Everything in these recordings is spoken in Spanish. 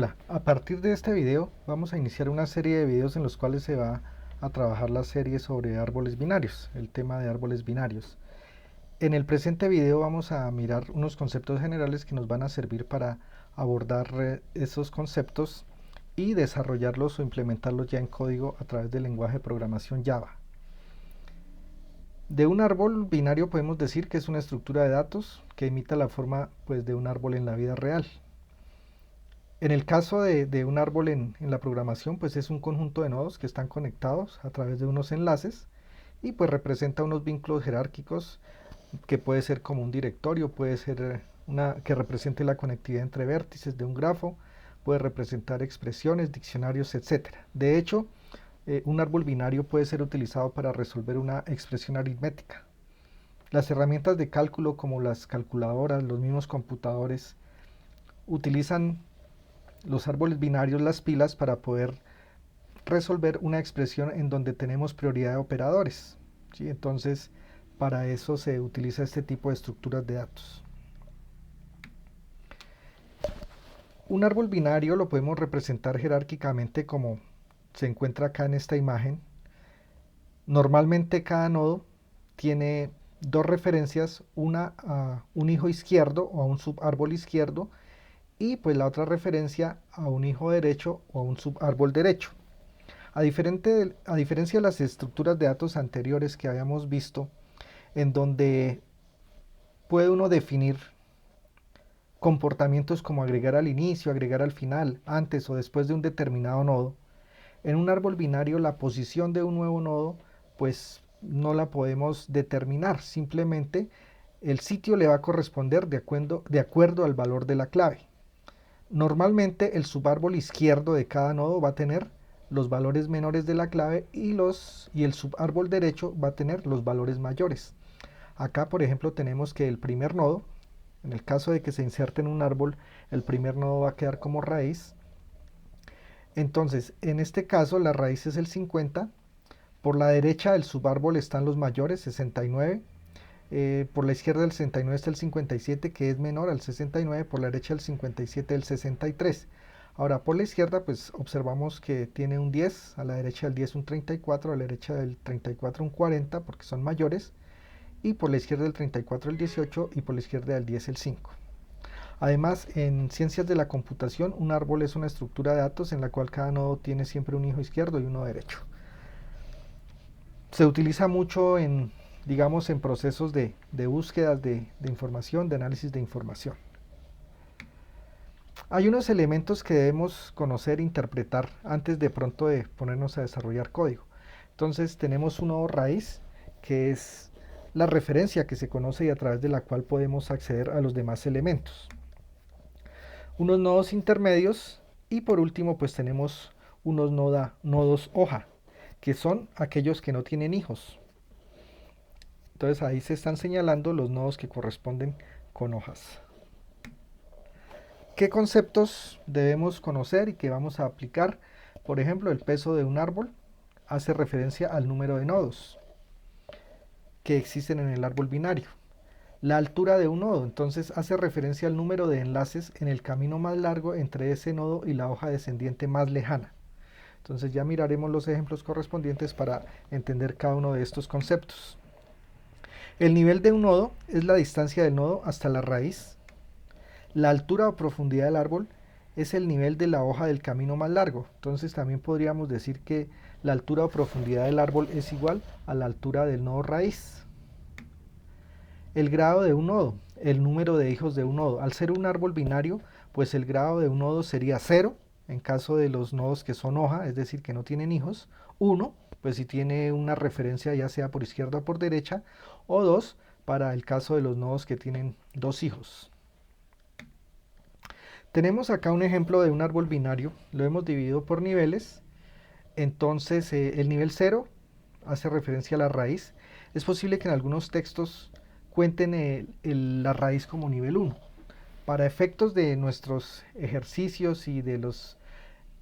Hola, a partir de este video vamos a iniciar una serie de videos en los cuales se va a trabajar la serie sobre árboles binarios, el tema de árboles binarios. En el presente video vamos a mirar unos conceptos generales que nos van a servir para abordar esos conceptos y desarrollarlos o implementarlos ya en código a través del lenguaje de programación Java. De un árbol binario podemos decir que es una estructura de datos que imita la forma de un árbol en la vida real. En el caso de un árbol en la programación, pues es un conjunto de nodos que están conectados a través de unos enlaces y pues representa unos vínculos jerárquicos que puede ser como un directorio, puede ser una que represente la conectividad entre vértices de un grafo, puede representar expresiones, diccionarios, etcétera. De hecho, un árbol binario puede ser utilizado para resolver una expresión aritmética. Las herramientas de cálculo como las calculadoras, los mismos computadores, utilizan los árboles binarios, las pilas, para poder resolver una expresión en donde tenemos prioridad de operadores, ¿sí? Entonces, para eso se utiliza este tipo de estructuras de datos. Un árbol binario lo podemos representar jerárquicamente como se encuentra acá en esta imagen. Normalmente cada nodo tiene dos referencias, una a un hijo izquierdo o a un subárbol izquierdo y pues la otra referencia a un hijo derecho o a un subárbol derecho. A diferencia de las estructuras de datos anteriores que habíamos visto, en donde puede uno definir comportamientos como agregar al inicio, agregar al final, antes o después de un determinado nodo, en un árbol binario la posición de un nuevo nodo pues no la podemos determinar, simplemente el sitio le va a corresponder de acuerdo al valor de la clave. Normalmente el subárbol izquierdo de cada nodo va a tener los valores menores de la clave y el subárbol derecho va a tener los valores mayores. Acá, por ejemplo, tenemos que el primer nodo, en el caso de que se inserte en un árbol, el primer nodo va a quedar como raíz. Entonces, en este caso, la raíz es el 50. Por la derecha del subárbol están los mayores, 69. Por la izquierda del 69 está el 57, que es menor al 69, por la derecha del 57 el 63. Ahora, por la izquierda, pues observamos que tiene un 10, a la derecha del 10 un 34, a la derecha del 34 un 40, porque son mayores, y por la izquierda del 34 el 18, y por la izquierda del 10 el 5. Además, en ciencias de la computación, un árbol es una estructura de datos en la cual cada nodo tiene siempre un hijo izquierdo y uno derecho. Se utiliza mucho digamos, en procesos de búsquedas de información, de análisis de información. Hay unos elementos que debemos conocer e interpretar antes de pronto de ponernos a desarrollar código. Entonces tenemos un nodo raíz, que es la referencia que se conoce y a través de la cual podemos acceder a los demás elementos. Unos nodos intermedios y por último pues tenemos unos nodos hoja, que son aquellos que no tienen hijos. Entonces ahí se están señalando los nodos que corresponden con hojas. ¿Qué conceptos debemos conocer y que vamos a aplicar? Por ejemplo, el peso de un árbol hace referencia al número de nodos que existen en el árbol binario. La altura de un nodo, entonces, hace referencia al número de enlaces en el camino más largo entre ese nodo y la hoja descendiente más lejana. Entonces ya miraremos los ejemplos correspondientes para entender cada uno de estos conceptos. El nivel de un nodo es la distancia del nodo hasta la raíz. La altura o profundidad del árbol es el nivel de la hoja del camino más largo. Entonces también podríamos decir que la altura o profundidad del árbol es igual a la altura del nodo raíz. El grado de un nodo, el número de hijos de un nodo. Al ser un árbol binario, pues el grado de un nodo sería 0 en caso de los nodos que son hoja, es decir, que no tienen hijos. 1, pues si tiene una referencia ya sea por izquierda o por derecha. O 2, para el caso de los nodos que tienen dos hijos. Tenemos acá un ejemplo de un árbol binario, lo hemos dividido por niveles. Entonces el nivel 0 hace referencia a la raíz. Es posible que en algunos textos cuenten la raíz como nivel 1. Para efectos de nuestros ejercicios y de los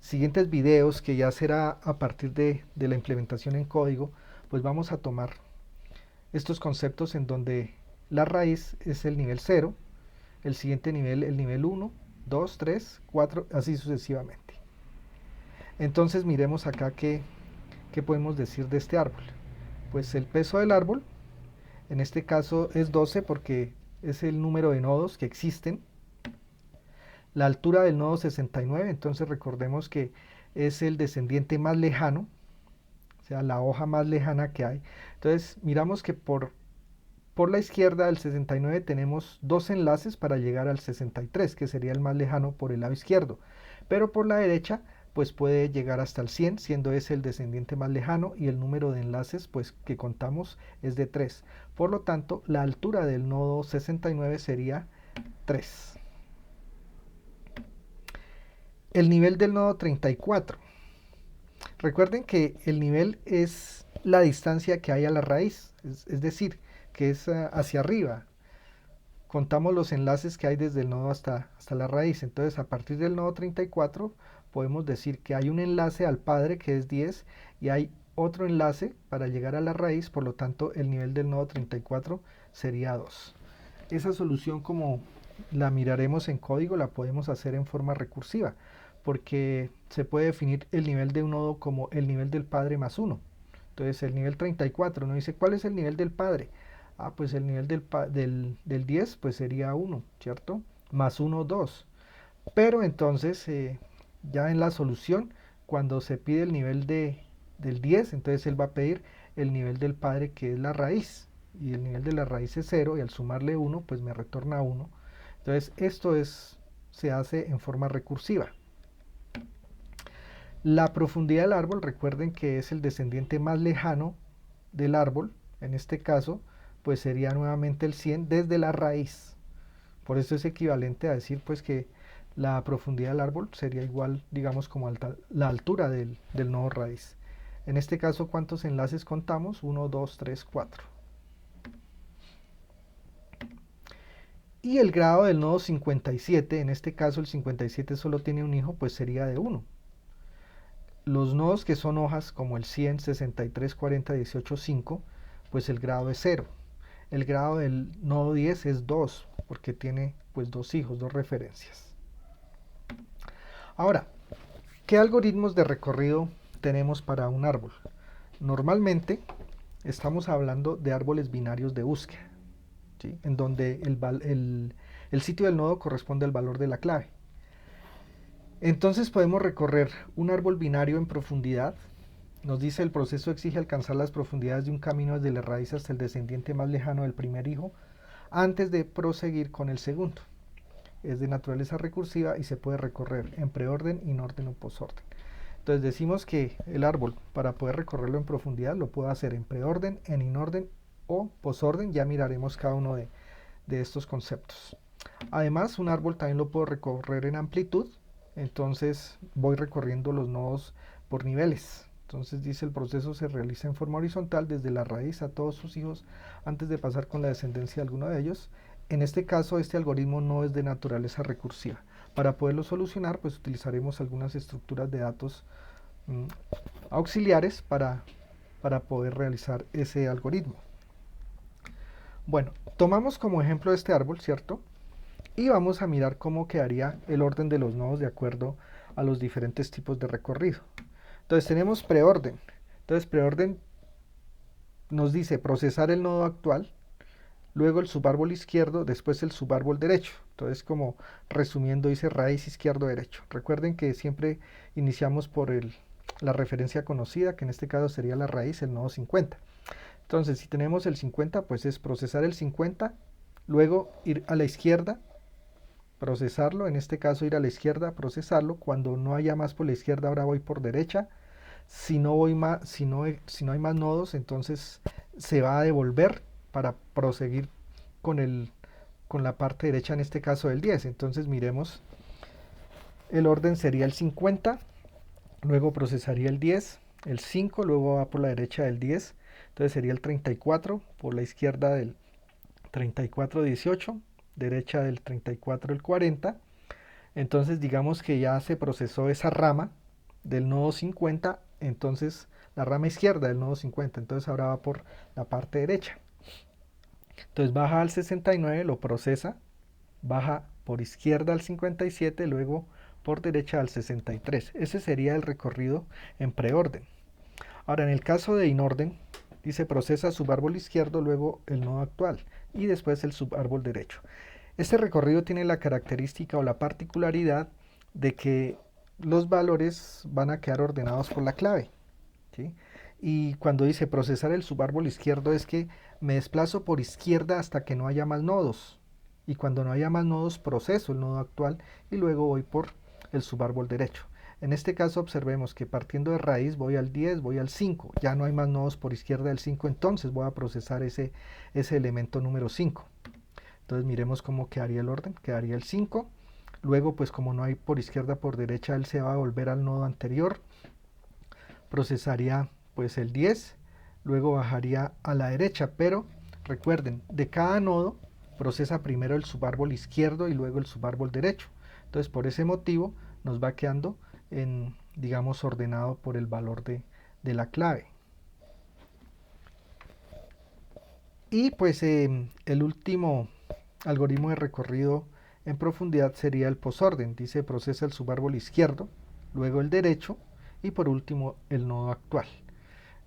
siguientes videos, que ya será a partir de la implementación en código, pues vamos a tomar estos conceptos en donde la raíz es el nivel 0, el siguiente nivel el nivel 1, 2, 3, 4, así sucesivamente. Entonces miremos acá qué podemos decir de este árbol. Pues el peso del árbol, en este caso es 12 porque es el número de nodos que existen. La altura del nodo 69, entonces recordemos que es el descendiente más lejano, o sea, la hoja más lejana que hay. Entonces miramos que por la izquierda del 69 tenemos dos enlaces para llegar al 63, que sería el más lejano por el lado izquierdo. Pero por la derecha, pues puede llegar hasta el 100, siendo ese el descendiente más lejano, y el número de enlaces pues que contamos es de 3. Por lo tanto, la altura del nodo 69 sería 3. El nivel del nodo 34. Recuerden que el nivel es la distancia que hay a la raíz, es decir, que es hacia arriba. Contamos los enlaces que hay desde el nodo hasta la raíz. Entonces, a partir del nodo 34, podemos decir que hay un enlace al padre que es 10 y hay otro enlace para llegar a la raíz, por lo tanto, el nivel del nodo 34 sería 2. Esa solución, como la miraremos en código, la podemos hacer en forma recursiva, porque se puede definir el nivel de un nodo como el nivel del padre más 1. Entonces, el nivel 34 nos dice, ¿cuál es el nivel del padre? Pues el nivel del 10 pues sería 1, ¿cierto? Más 1, 2. Pero entonces, ya en la solución, cuando se pide el nivel del 10, entonces él va a pedir el nivel del padre, que es la raíz. Y el nivel de la raíz es 0, y al sumarle 1, pues me retorna 1. Entonces, esto se hace en forma recursiva. La profundidad del árbol, recuerden que es el descendiente más lejano del árbol. En este caso, pues sería nuevamente el 100 desde la raíz. Por eso es equivalente a decir pues que la profundidad del árbol sería igual, digamos, como la altura del nodo raíz. En este caso, ¿cuántos enlaces contamos? 1, 2, 3, 4. Y el grado del nodo 57, en este caso el 57 solo tiene un hijo, pues sería de 1. Los nodos que son hojas, como el 100, 63, 40, 18, 5, pues el grado es 0. El grado del nodo 10 es 2, porque tiene pues dos hijos, dos referencias. Ahora, ¿qué algoritmos de recorrido tenemos para un árbol? Normalmente estamos hablando de árboles binarios de búsqueda, ¿sí? En donde el sitio del nodo corresponde al valor de la clave. Entonces podemos recorrer un árbol binario en profundidad. Nos dice: el proceso exige alcanzar las profundidades de un camino desde la raíz hasta el descendiente más lejano del primer hijo antes de proseguir con el segundo. Es de naturaleza recursiva y se puede recorrer en preorden, inorden o posorden. Entonces decimos que el árbol, para poder recorrerlo en profundidad, lo puedo hacer en preorden, en inorden o posorden. Ya miraremos cada uno de estos conceptos. Además, un árbol también lo puedo recorrer en amplitud. Entonces voy recorriendo los nodos por niveles. Entonces dice: el proceso se realiza en forma horizontal desde la raíz a todos sus hijos antes de pasar con la descendencia de alguno de ellos. En este caso, este algoritmo no es de naturaleza recursiva. Para poderlo solucionar, pues utilizaremos algunas estructuras de datos auxiliares para poder realizar ese algoritmo. Bueno, tomamos como ejemplo este árbol, ¿cierto? Y vamos a mirar cómo quedaría el orden de los nodos de acuerdo a los diferentes tipos de recorrido. Entonces tenemos preorden. Entonces preorden nos dice procesar el nodo actual, luego el subárbol izquierdo, después el subárbol derecho. Entonces, como resumiendo, dice raíz izquierdo derecho. Recuerden que siempre iniciamos por la referencia conocida, que en este caso sería la raíz, el nodo 50. Entonces, si tenemos el 50, pues es procesar el 50, luego ir a la izquierda, procesarlo, en este caso ir a la izquierda, procesarlo. Cuando no haya más por la izquierda, ahora voy por derecha. Si no hay más nodos, entonces se va a devolver para proseguir con la parte derecha, en este caso del 10. Entonces miremos, el orden sería el 50, luego procesaría el 10, el 5, luego va por la derecha del 10, entonces sería el 34, por la izquierda del 34, 18, derecha del 34, el 40. Entonces digamos que ya se procesó esa rama del nodo 50, entonces la rama izquierda del nodo 50, entonces ahora va por la parte derecha. Entonces baja al 69, lo procesa, baja por izquierda al 57, luego por derecha al 63. Ese sería el recorrido en preorden. Ahora, en el caso de inorden, dice procesa subárbol izquierdo, luego el nodo actual y después el subárbol derecho. Este recorrido tiene la característica o la particularidad de que los valores van a quedar ordenados por la clave, ¿sí? Y cuando dice procesar el subárbol izquierdo es que me desplazo por izquierda hasta que no haya más nodos. Y cuando no haya más nodos proceso el nodo actual y luego voy por el subárbol derecho. En este caso observemos que partiendo de raíz voy al 10, voy al 5. Ya no hay más nodos por izquierda del 5, entonces voy a procesar ese elemento número 5. Entonces miremos cómo quedaría el orden. Quedaría el 5. Luego, pues como no hay por izquierda por derecha, él se va a volver al nodo anterior. Procesaría pues el 10. Luego bajaría a la derecha. Pero recuerden, de cada nodo procesa primero el subárbol izquierdo y luego el subárbol derecho. Entonces por ese motivo nos va quedando en, digamos, ordenado por el valor de la clave. Y pues el último algoritmo de recorrido en profundidad sería el posorden. Dice procesa el subárbol izquierdo, luego el derecho y por último el nodo actual.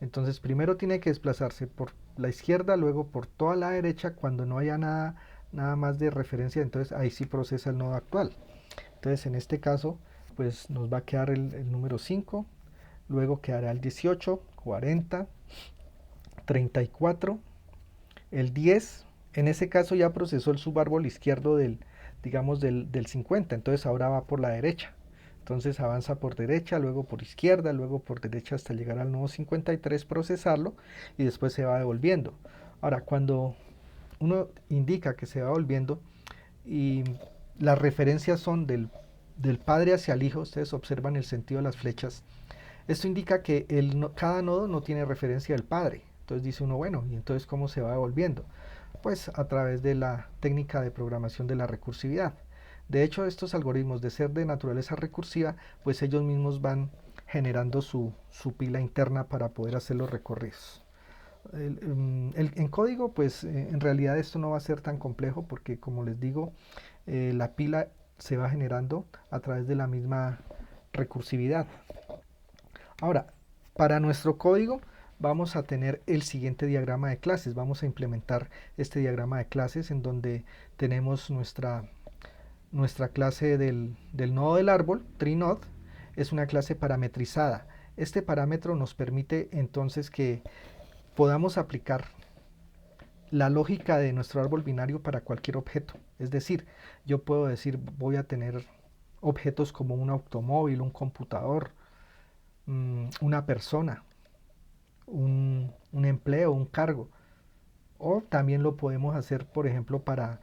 Entonces primero tiene que desplazarse por la izquierda, luego por toda la derecha. Cuando no haya nada más de referencia, entonces ahí sí procesa el nodo actual. Entonces en este caso pues nos va a quedar el número 5, luego quedará el 18, 40, 34, el 10. En ese caso ya procesó el subárbol izquierdo digamos del 50, entonces ahora va por la derecha. Entonces avanza por derecha, luego por izquierda, luego por derecha hasta llegar al nodo 53, procesarlo y después se va devolviendo. Ahora, cuando uno indica que se va volviendo y las referencias son del padre hacia el hijo, ustedes observan el sentido de las flechas, esto indica que cada nodo no tiene referencia del padre. Entonces dice uno, bueno, ¿y entonces cómo se va devolviendo? Pues a través de la técnica de programación de la recursividad. De hecho, estos algoritmos de ser de naturaleza recursiva, pues ellos mismos van generando su pila interna para poder hacer los recorridos. En código, pues en realidad esto no va a ser tan complejo porque, como les digo, la pila se va generando a través de la misma recursividad. Ahora, para nuestro código vamos a tener el siguiente diagrama de clases. Vamos a implementar este diagrama de clases en donde tenemos nuestra clase del nodo del árbol, TreeNode. Es una clase parametrizada. Este parámetro nos permite entonces que podamos aplicar la lógica de nuestro árbol binario para cualquier objeto. Es decir, yo puedo decir voy a tener objetos como un automóvil, un computador, una persona, un empleo, un cargo. O también lo podemos hacer, por ejemplo, para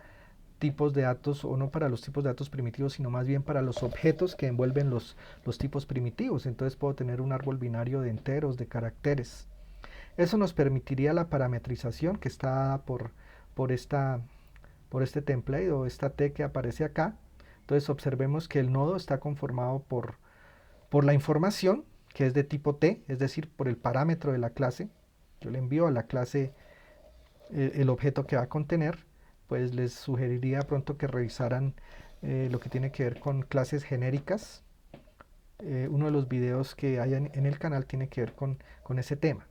tipos de datos, o no para los tipos de datos primitivos, sino más bien para los objetos que envuelven los tipos primitivos. Entonces puedo tener un árbol binario de enteros, de caracteres. Eso nos permitiría la parametrización que está dada por este template o esta T que aparece acá. Entonces observemos que el nodo está conformado por la información, que es de tipo T, es decir, por el parámetro de la clase. Yo le envío a la clase el objeto que va a contener. Pues les sugeriría pronto que revisaran lo que tiene que ver con clases genéricas. Uno de los videos que hay en el canal tiene que ver con ese tema.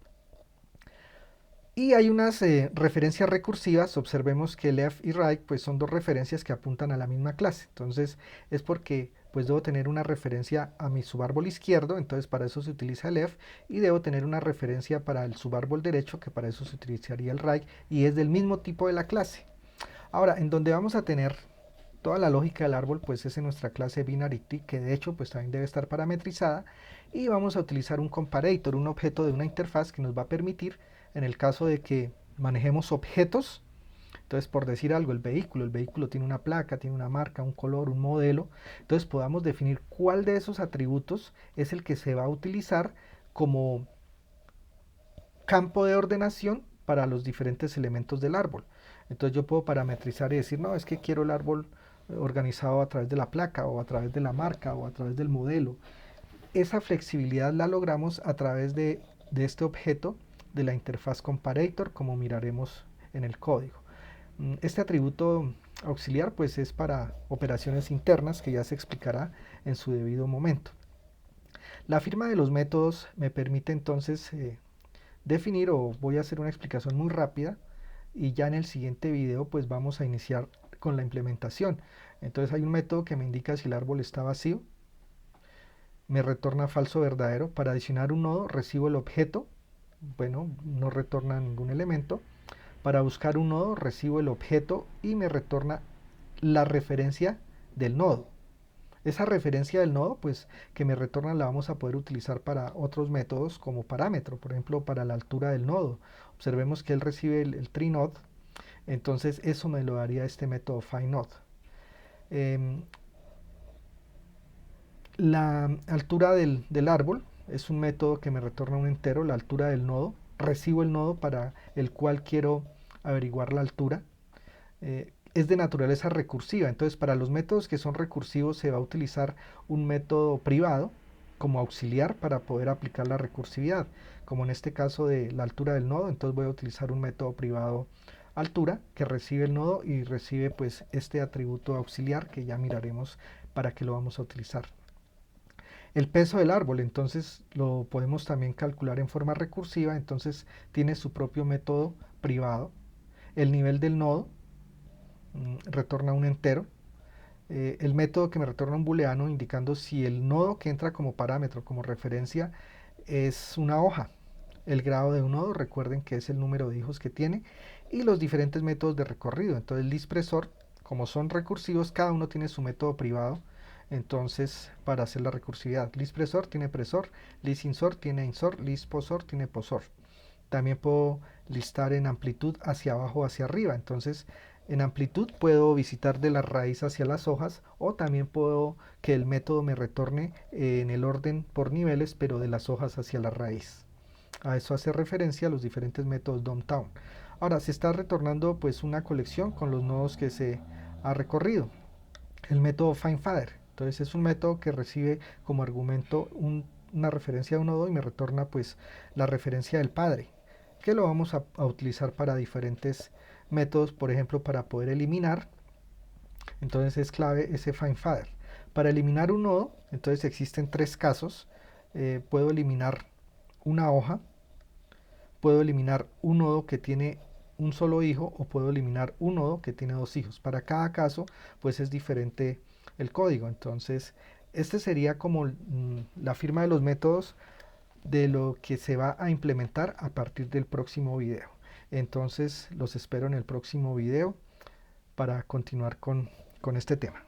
Y hay unas referencias recursivas. Observemos que left y right pues son dos referencias que apuntan a la misma clase. Entonces es porque pues debo tener una referencia a mi subárbol izquierdo, entonces para eso se utiliza left, y debo tener una referencia para el subárbol derecho, que para eso se utilizaría el right, y es del mismo tipo de la clase. Ahora, en donde vamos a tener toda la lógica del árbol, pues es en nuestra clase binarity, que de hecho pues también debe estar parametrizada, y vamos a utilizar un comparator, un objeto de una interfaz que nos va a permitir, en el caso de que manejemos objetos, entonces por decir algo, el vehículo tiene una placa, tiene una marca, un color, un modelo, entonces podamos definir cuál de esos atributos es el que se va a utilizar como campo de ordenación para los diferentes elementos del árbol. Entonces yo puedo parametrizar y decir, no, es que quiero el árbol organizado a través de la placa o a través de la marca o a través del modelo. Esa flexibilidad la logramos a través de este objeto de la interfaz comparator, como miraremos en el código. Este atributo auxiliar pues es para operaciones internas que ya se explicará en su debido momento. La firma de los métodos me permite entonces definir, o voy a hacer una explicación muy rápida y ya en el siguiente video pues vamos a iniciar con la implementación. Entonces hay un método que me indica si el árbol está vacío, me retorna falso verdadero. Para adicionar un nodo recibo el objeto, bueno, no retorna ningún elemento. Para buscar un nodo recibo el objeto y me retorna la referencia del nodo. Esa referencia del nodo, pues que me retorna, la vamos a poder utilizar para otros métodos como parámetro, por ejemplo, para la altura del nodo. Observemos que él recibe el tree node, entonces eso me lo daría este método findNode. La altura del árbol es un método que me retorna un entero, la altura del nodo. Recibo el nodo para el cual quiero averiguar la altura. Es de naturaleza recursiva, entonces para los métodos que son recursivos se va a utilizar un método privado como auxiliar para poder aplicar la recursividad, como en este caso de la altura del nodo. Entonces voy a utilizar un método privado altura que recibe el nodo y recibe pues este atributo auxiliar que ya miraremos para qué lo vamos a utilizar. El peso del árbol, entonces lo podemos también calcular en forma recursiva, entonces tiene su propio método privado. El nivel del nodo retorna un entero. El método que me retorna un booleano indicando si el nodo que entra como parámetro, como referencia, es una hoja. El grado de un nodo, recuerden que es el número de hijos que tiene, y los diferentes métodos de recorrido. Entonces listpresor, como son recursivos, cada uno tiene su método privado. Entonces, para hacer la recursividad, listpresor tiene presor, listinsor tiene insor, listposor tiene posor. También puedo listar en amplitud hacia abajo o hacia arriba. Entonces, en amplitud puedo visitar de la raíz hacia las hojas, o también puedo que el método me retorne en el orden por niveles, pero de las hojas hacia la raíz. A eso hace referencia a los diferentes métodos downtown. Ahora se está retornando pues una colección con los nodos que se ha recorrido. El método findFather. Entonces es un método que recibe como argumento una referencia a un nodo y me retorna pues la referencia del padre, que lo vamos a utilizar para diferentes métodos, por ejemplo para poder eliminar. Entonces es clave ese findFather. Para eliminar un nodo, entonces existen tres casos. Puedo eliminar una hoja, puedo eliminar un nodo que tiene un solo hijo, o puedo eliminar un nodo que tiene dos hijos. Para cada caso pues es diferente el código. Entonces este sería como la firma de los métodos de lo que se va a implementar a partir del próximo video. Entonces los espero en el próximo video para continuar con este tema.